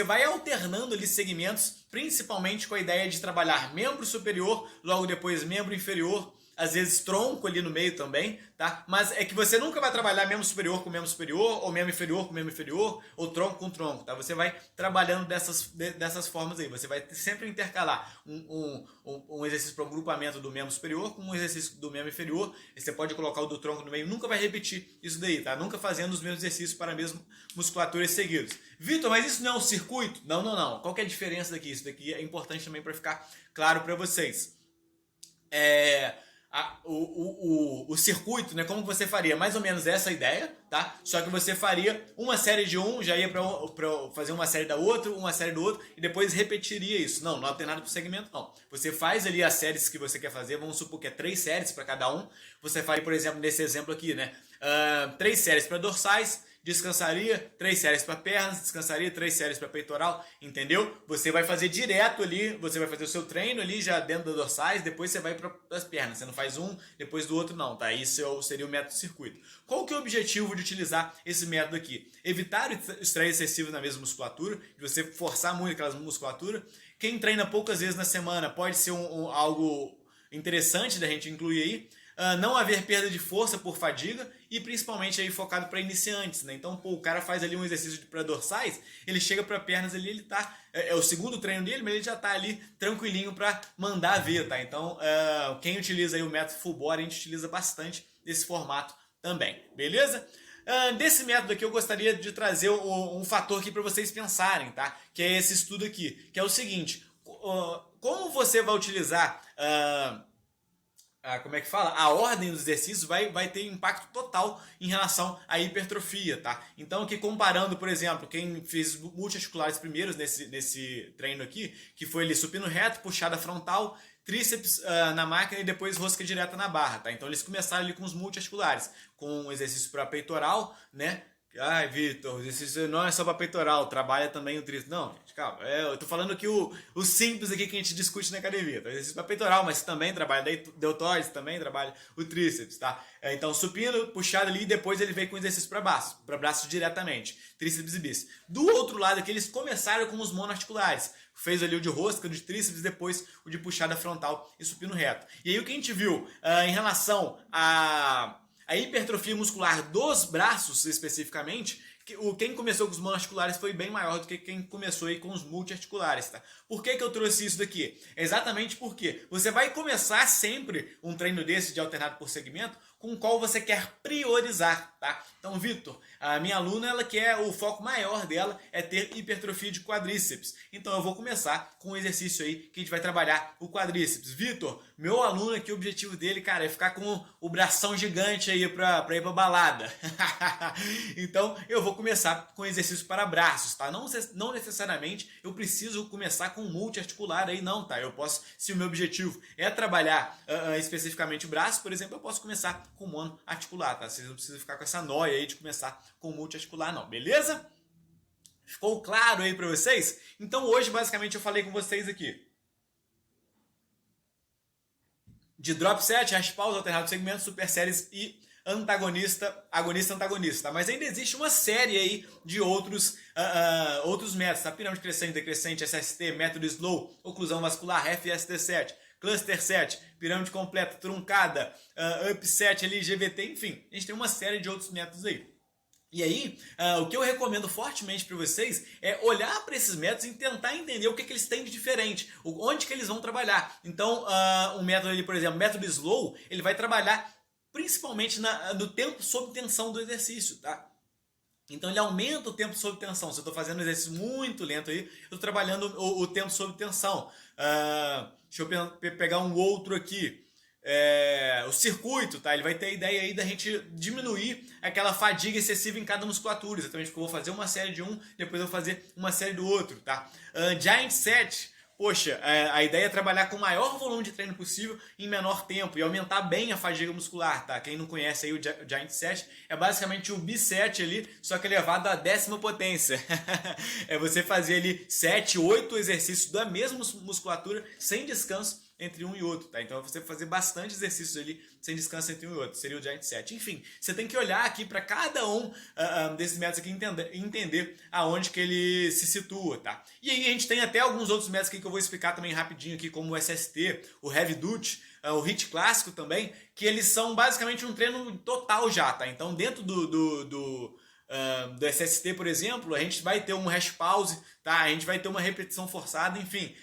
vai alternando ali segmentos, principalmente com a ideia de trabalhar membro superior, logo depois membro inferior, às vezes tronco ali no meio também, tá? Mas é que você nunca vai trabalhar membro superior com membro superior, ou membro inferior com membro inferior, ou tronco com tronco, tá? Você vai trabalhando dessas formas aí. Você vai sempre intercalar um exercício para o grupamento do membro superior com um exercício do membro inferior. E você pode colocar o do tronco no meio, nunca vai repetir isso daí, tá? Nunca fazendo os mesmos exercícios para a mesma musculatura seguidos. Vitor, mas isso não é um circuito? Não, não, não. Qual que é a diferença daqui? Isso daqui é importante também para ficar claro para vocês. O circuito, né? Como você faria? Mais ou menos essa ideia, tá? Só que você faria uma série de um, já ia para fazer uma série da outra, uma série do outro, e depois repetiria isso. Não, não alternado por segmento, não. Você faz ali as séries que você quer fazer, vamos supor que é 3 séries para cada um. Você faria, por exemplo, nesse exemplo aqui, né? 3 séries para dorsais, descansaria 3 séries para pernas, descansaria 3 séries para peitoral, entendeu? Você vai fazer direto ali, você vai fazer o seu treino ali já dentro das dorsais, depois você vai para as pernas. Você não faz um, depois do outro não, tá? Isso seria o método circuito. Qual que é o objetivo de utilizar esse método aqui? Evitar o estresse excessivo na mesma musculatura, de você forçar muito aquela musculatura. Quem treina poucas vezes na semana pode ser algo interessante da gente incluir aí. Não haver perda de força por fadiga e principalmente aí focado para iniciantes, né? Então, pô, o cara faz ali um exercício para dorsais, ele chega para pernas ali, ele tá é o segundo treino dele, mas ele já tá ali tranquilinho para mandar ver, tá? Então, quem utiliza aí o método full body, a gente utiliza bastante esse formato também, beleza? Desse método aqui eu gostaria de trazer um fator aqui para vocês pensarem, tá? Que é esse estudo aqui, que é o seguinte: como você vai utilizar como é que fala? A ordem dos exercícios vai ter impacto total em relação à hipertrofia, tá? Então aqui comparando, por exemplo, quem fez multiarticulares primeiros nesse treino aqui, que foi ali supino reto, puxada frontal, tríceps na máquina e depois rosca direta na barra, tá? Então eles começaram ali com os multiarticulares, com um exercício para peitoral, né? Ai, Vitor, exercício não é só para peitoral, trabalha também o tríceps. Não, gente, calma. Eu tô falando que o simples aqui que a gente discute na academia. Tá? Exercício para peitoral, mas também trabalha deltóides, também trabalha o tríceps, tá? Então, supino, puxado ali, e depois ele veio com exercício para braço diretamente, tríceps e bíceps. Do outro lado aqui, eles começaram com os monoarticulares. Fez ali o de rosca, o de tríceps, depois o de puxada frontal e supino reto. E aí o que a gente viu em relação a hipertrofia muscular dos braços, especificamente, quem começou com os monoarticulares foi bem maior do que quem começou aí com os multiarticulares, tá? Por que eu trouxe isso daqui? Exatamente porque você vai começar sempre um treino desse de alternado por segmento com o qual você quer priorizar, tá? Então, Vitor, a minha aluna, ela quer, o foco maior dela é ter hipertrofia de quadríceps. Então, eu vou começar com um exercício aí que a gente vai trabalhar o quadríceps. Vitor, meu aluno aqui, o objetivo dele, cara, é ficar com o bração gigante aí pra ir pra balada. Então, eu vou começar com exercício para braços, tá? Não necessariamente eu preciso começar com multiarticular aí, não, tá? Eu posso, se o meu objetivo é trabalhar especificamente o braço, por exemplo, eu posso começar com monoarticular, tá? Vocês não precisam ficar com essa noia aí de começar com multiarticular, não, beleza? Ficou claro aí pra vocês? Então hoje, basicamente, eu falei com vocês aqui de drop set, hash pause, alternado segmento, super séries e antagonista, agonista, antagonista, tá? Mas ainda existe uma série aí de outros métodos, tá? Pirâmide crescente, decrescente, SST, método slow, oclusão vascular, FST7, cluster 7, pirâmide completa, truncada, upset ali, GVT, enfim, a gente tem uma série de outros métodos aí. E aí, o que eu recomendo fortemente para vocês é olhar para esses métodos e tentar entender o que eles têm de diferente, onde que eles vão trabalhar. Então, um método ali, por exemplo, método slow, ele vai trabalhar principalmente no tempo sob tensão do exercício, tá? Então ele aumenta o tempo sob tensão. Se eu estou fazendo um exercício muito lento aí, eu estou trabalhando o tempo sob tensão. Deixa eu pegar um outro aqui. O circuito, tá? Ele vai ter a ideia aí da gente diminuir aquela fadiga excessiva em cada musculatura. Exatamente porque eu vou fazer uma série de um, depois eu vou fazer uma série do outro, tá? Giant Set. Poxa, a ideia é trabalhar com o maior volume de treino possível em menor tempo e aumentar bem a fadiga muscular, tá? Quem não conhece aí o Giant Set é basicamente o B7 ali, só que elevado à 10ª potência. É você fazer ali 7, 8 exercícios da mesma musculatura sem descanso entre um e outro, tá? Então você fazer bastante exercícios ali sem descanso entre um e outro, seria o Giant Set. Enfim, você tem que olhar aqui para cada um desses métodos aqui e entender aonde que ele se situa, tá? E aí a gente tem até alguns outros métodos aqui que eu vou explicar também rapidinho aqui, como o SST, o Heavy Duty, o HIIT clássico também, que eles são basicamente um treino total já, tá? Então dentro do SST, por exemplo, a gente vai ter um hash pause, tá? A gente vai ter uma repetição forçada, enfim,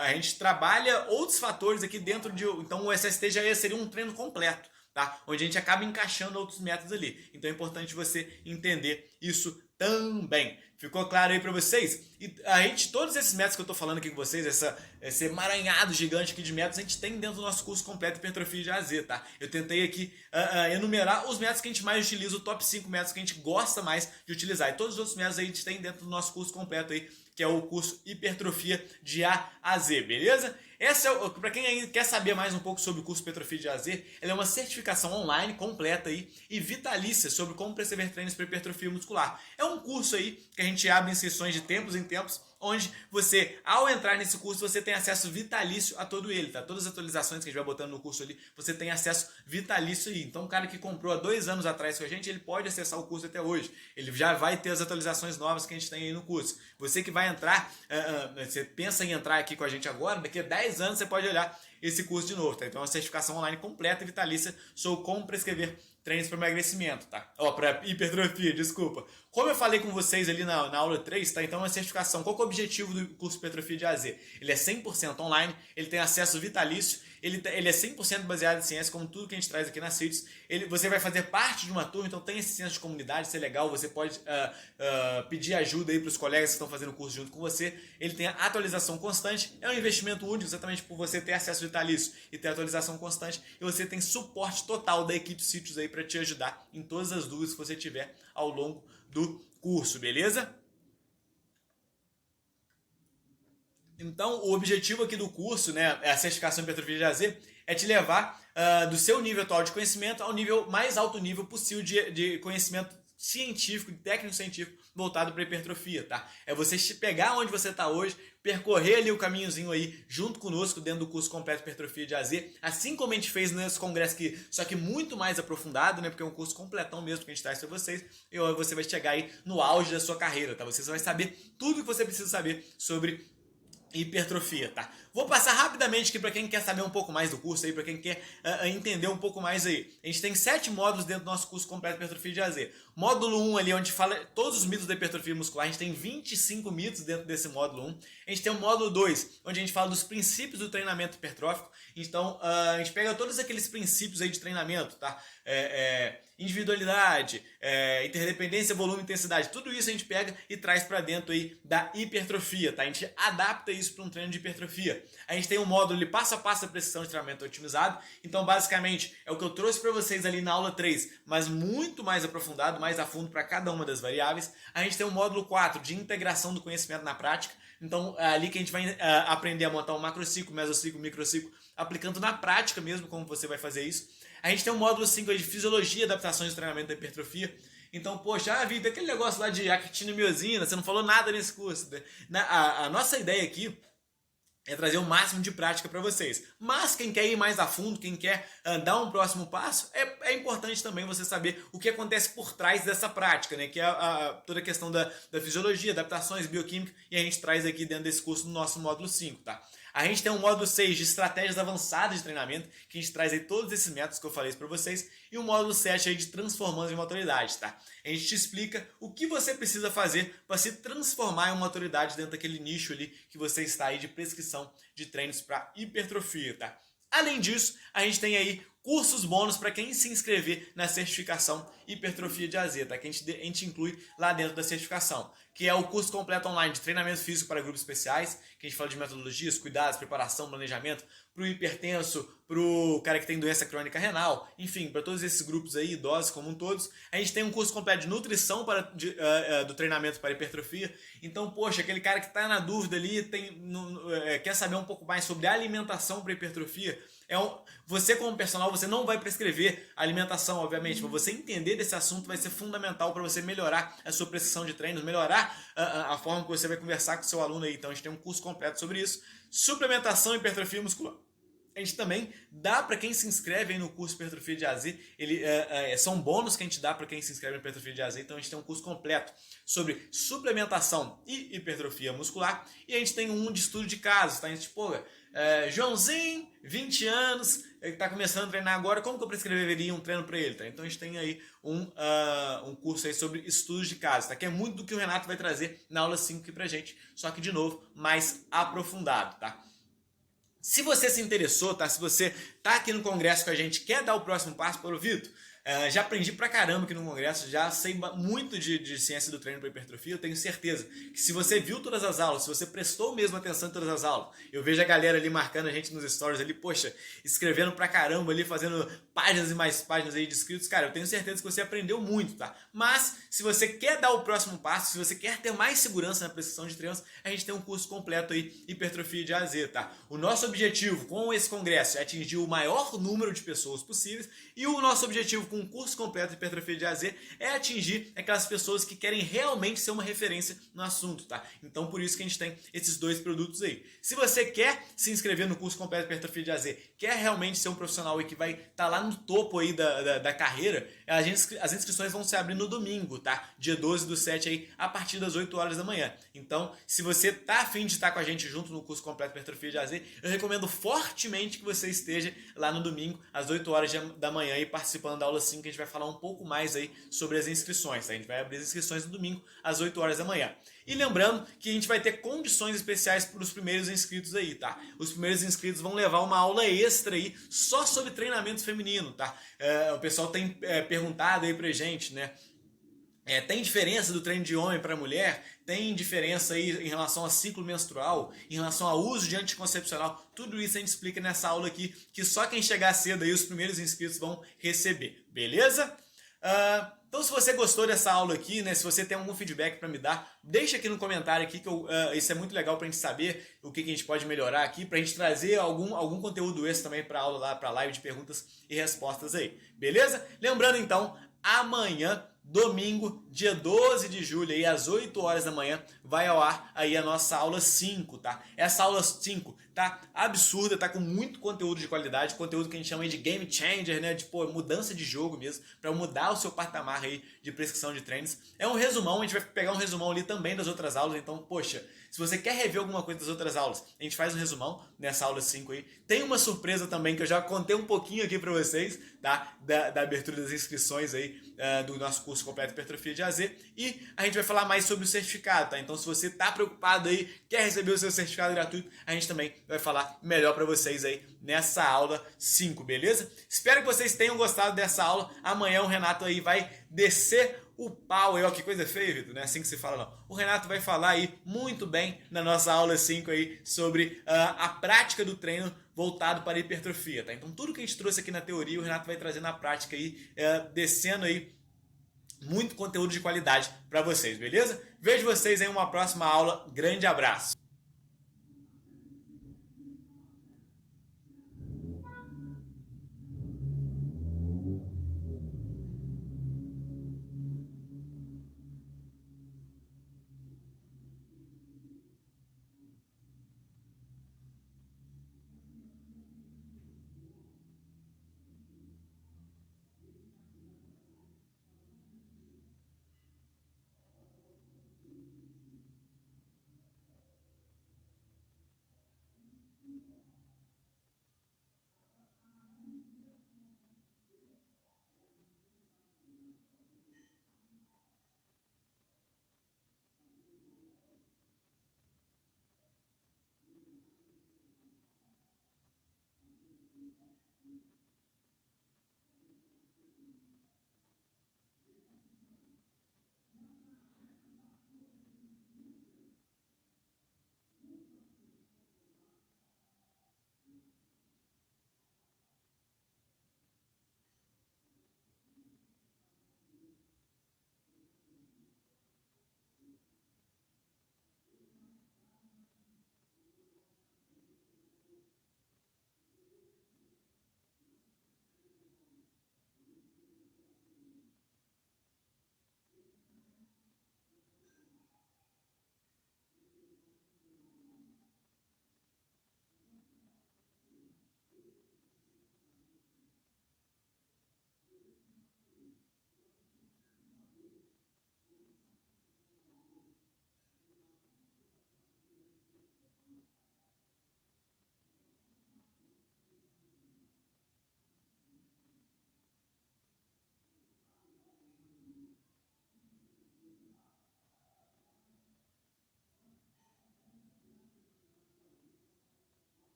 a gente trabalha outros fatores aqui dentro de... Então o SST já seria um treino completo, tá? Onde a gente acaba encaixando outros métodos ali. Então é importante você entender isso também. Ficou claro aí para vocês? E todos esses métodos que eu tô falando aqui com vocês, esse emaranhado gigante aqui de métodos, a gente tem dentro do nosso curso completo de hipertrofia de A a Z, tá? Eu tentei aqui enumerar os métodos que a gente mais utiliza, o top 5 métodos que a gente gosta mais de utilizar. E todos os outros métodos aí a gente tem dentro do nosso curso completo aí, que é o curso Hipertrofia de A a Z, beleza? Para quem ainda quer saber mais um pouco sobre o curso Hipertrofia de A a Z, ela é uma certificação online completa aí e vitalícia sobre como prescrever treinos para hipertrofia muscular. É um curso aí que a gente abre inscrições de tempos em tempos, onde você, ao entrar nesse curso, você tem acesso vitalício a todo ele, tá? Todas as atualizações que a gente vai botando no curso ali, você tem acesso vitalício aí. Então, o cara que comprou há 2 anos atrás com a gente, ele pode acessar o curso até hoje. Ele já vai ter as atualizações novas que a gente tem aí no curso. Você que vai entrar, você pensa em entrar aqui com a gente agora, daqui a 10 anos você pode olhar esse curso de novo, tá? Então, é uma certificação online completa e vitalícia sobre como prescrever treinos para emagrecimento, tá? Para hipertrofia, desculpa. Como eu falei com vocês ali na aula 3, tá? Então, a certificação, qual que é o objetivo do curso Hipertrofia de A a Z? Ele é 100% online, ele tem acesso vitalício, ele é 100% baseado em ciência, como tudo que a gente traz aqui na CITES. Você vai fazer parte de uma turma, então tem esse senso de comunidade, isso é legal, você pode pedir ajuda aí para os colegas que estão fazendo o curso junto com você. Ele tem a atualização constante, é um investimento único, exatamente por você ter acesso vitalício e ter atualização constante, e você tem suporte total da equipe CITES aí para te ajudar em todas as dúvidas que você tiver ao longo do curso, beleza? Então, o objetivo aqui do curso, né, a certificação Hipertrofia de A a Z, é te levar do seu nível atual de conhecimento ao nível mais alto nível possível de conhecimento científico, técnico científico, voltado para hipertrofia, tá? É você pegar onde você está hoje, percorrer ali o caminhozinho aí junto conosco dentro do curso completo Hipertrofia de A a Z, assim como a gente fez nesse congresso aqui, só que muito mais aprofundado, né? Porque é um curso completão mesmo que a gente traz para vocês, e você vai chegar aí no auge da sua carreira, tá? Você vai saber tudo que você precisa saber sobre hipertrofia, tá? Vou passar rapidamente aqui para quem quer saber um pouco mais do curso aí, para quem quer entender um pouco mais aí. A gente tem 7 módulos dentro do nosso curso completo de hipertrofia de A a Z. Módulo 1 ali, onde fala todos os mitos da hipertrofia muscular, a gente tem 25 mitos dentro desse módulo 1. A gente tem o módulo 2, onde a gente fala dos princípios do treinamento hipertrófico. Então, a gente pega todos aqueles princípios aí de treinamento, tá? Individualidade, interdependência, volume e intensidade, tudo isso a gente pega e traz para dentro aí da hipertrofia, tá? A gente adapta isso para um treino de hipertrofia. A gente tem um módulo de passo a passo da precisão de treinamento otimizado, então basicamente é o que eu trouxe para vocês ali na aula 3, mas muito mais aprofundado, mais a fundo para cada uma das variáveis. A gente tem o módulo 4 de integração do conhecimento na prática, então é ali que a gente vai aprender a montar um macrociclo, mesociclo, microciclo, aplicando na prática mesmo como você vai fazer isso. A gente tem o módulo 5 de fisiologia, adaptações de treinamento da hipertrofia. Então, poxa, Vitor, aquele negócio lá de actina e miosina, você não falou nada nesse curso. A nossa ideia aqui é trazer o máximo de prática para vocês. Mas quem quer ir mais a fundo, quem quer dar um próximo passo, é importante também você saber o que acontece por trás dessa prática, né? Que é toda a questão da fisiologia, adaptações, bioquímica, e a gente traz aqui dentro desse curso no nosso módulo 5, tá? A gente tem um módulo 6 de estratégias avançadas de treinamento, que a gente traz aí todos esses métodos que eu falei para vocês, e o módulo 7 aí de transformando em uma autoridade, tá? A gente te explica o que você precisa fazer para se transformar em uma autoridade dentro daquele nicho ali que você está aí de prescrição de treinos para hipertrofia, tá? Além disso, a gente tem aí cursos bônus para quem se inscrever na certificação Hipertrofia de AZ, tá? Que a gente inclui lá dentro da certificação, que é o curso completo online de treinamento físico para grupos especiais, que a gente fala de metodologias, cuidados, preparação, planejamento, para o hipertenso, para o cara que tem doença crônica renal, enfim, para todos esses grupos aí, idosos como um todos. A gente tem um curso completo de nutrição do treinamento para hipertrofia. Então, poxa, aquele cara que está na dúvida ali, quer saber um pouco mais sobre alimentação para hipertrofia, você como personal, você não vai prescrever alimentação, obviamente, mas você entender desse assunto vai ser fundamental para você melhorar a sua prescrição de treinos, melhorar a forma que você vai conversar com o seu aluno aí. Então a gente tem um curso completo sobre isso. Suplementação e hipertrofia muscular. A gente também dá para quem se inscreve aí no curso Hipertrofia de AZ, são bônus que a gente dá para quem se inscreve no Hipertrofia de AZ, então a gente tem um curso completo sobre suplementação e hipertrofia muscular, e a gente tem um de estudo de casos, tá? A gente, pô, Joãozinho, 20 anos, ele está começando a treinar agora, como que eu prescreveria um treino para ele, tá? Então a gente tem aí um curso aí sobre estudos de casos, tá? Que é muito do que o Renato vai trazer na aula 5 aqui pra gente, só que de novo, mais aprofundado, tá? Se você se interessou, tá? Se você tá aqui no congresso com a gente, quer dar o próximo passo, Paulo Vitor, já aprendi pra caramba aqui no congresso, já sei muito de ciência do treino para hipertrofia. Eu tenho certeza que se você viu todas as aulas, se você prestou mesmo atenção em todas as aulas, eu vejo a galera ali marcando a gente nos stories ali, poxa, escrevendo pra caramba ali, fazendo páginas e mais páginas aí de inscritos. Cara, eu tenho certeza que você aprendeu muito, tá? Mas se você quer dar o próximo passo, se você quer ter mais segurança na prescrição de treinos, a gente tem um curso completo aí, Hipertrofia de A a Z, tá? O nosso objetivo com esse congresso é atingir o maior número de pessoas possíveis, e o nosso objetivo com um curso completo de hipertrofia de A a Z é atingir aquelas pessoas que querem realmente ser uma referência no assunto, tá? Então por isso que a gente tem esses dois produtos aí. Se você quer se inscrever no curso completo de hipertrofia de A a Z, quer realmente ser um profissional aí que vai estar lá no topo aí da carreira, as inscrições vão se abrir no domingo, tá? Dia 12/7 aí, a partir das 8 horas da manhã. Então, se você tá afim de estar com a gente junto no curso completo de hipertrofia de A a Z, eu recomendo fortemente que você esteja lá no domingo, às 8 horas da manhã, e participando da aula 5, que a gente vai falar um pouco mais aí sobre as inscrições, tá? A gente vai abrir as inscrições no domingo, às 8 horas da manhã. E lembrando que a gente vai ter condições especiais para os primeiros inscritos aí, tá? Os primeiros inscritos vão levar uma aula extra aí só sobre treinamento feminino, tá? O pessoal tem perguntado aí pra gente, né? Tem diferença do treino de homem para mulher? Tem diferença aí em relação a ciclo menstrual, em relação ao uso de anticoncepcional? Tudo isso a gente explica nessa aula aqui, que só quem chegar cedo aí, os primeiros inscritos vão receber, beleza? Então se você gostou dessa aula aqui, né, se você tem algum feedback para me dar, deixa aqui no comentário aqui, que isso é muito legal para a gente saber o que a gente pode melhorar aqui, para a gente trazer algum conteúdo extra também para aula lá, para live de perguntas e respostas aí, beleza? Lembrando então, amanhã, domingo, dia 12 de julho, aí, às 8 horas da manhã, vai ao ar aí a nossa aula 5, tá? Essa aula 5 tá absurda, tá com muito conteúdo de qualidade, conteúdo que a gente chama aí de game changer, né? De mudança de jogo mesmo, para mudar o seu patamar aí de prescrição de treinos. É um resumão, a gente vai pegar um resumão ali também das outras aulas, então, poxa, se você quer rever alguma coisa das outras aulas, a gente faz um resumão nessa aula 5 aí. Tem uma surpresa também que eu já contei um pouquinho aqui para vocês, tá? Da abertura das inscrições aí do nosso curso completo Hipertrofia de AZ, e a gente vai falar mais sobre o certificado, tá? Então se você tá preocupado aí, quer receber o seu certificado gratuito, a gente também vai falar melhor para vocês aí nessa aula 5, beleza? Espero que vocês tenham gostado dessa aula. Amanhã o Renato aí vai descer o pau aí, ó, que coisa feia, Vitor, não é assim que se fala não. O Renato vai falar aí muito bem na nossa aula 5 aí sobre a prática do treino voltado para a hipertrofia, tá? Então tudo que a gente trouxe aqui na teoria, o Renato vai trazer na prática aí, descendo aí muito conteúdo de qualidade para vocês, beleza? Vejo vocês em uma próxima aula. Grande abraço!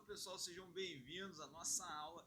pessoal, sejam bem-vindos à nossa aula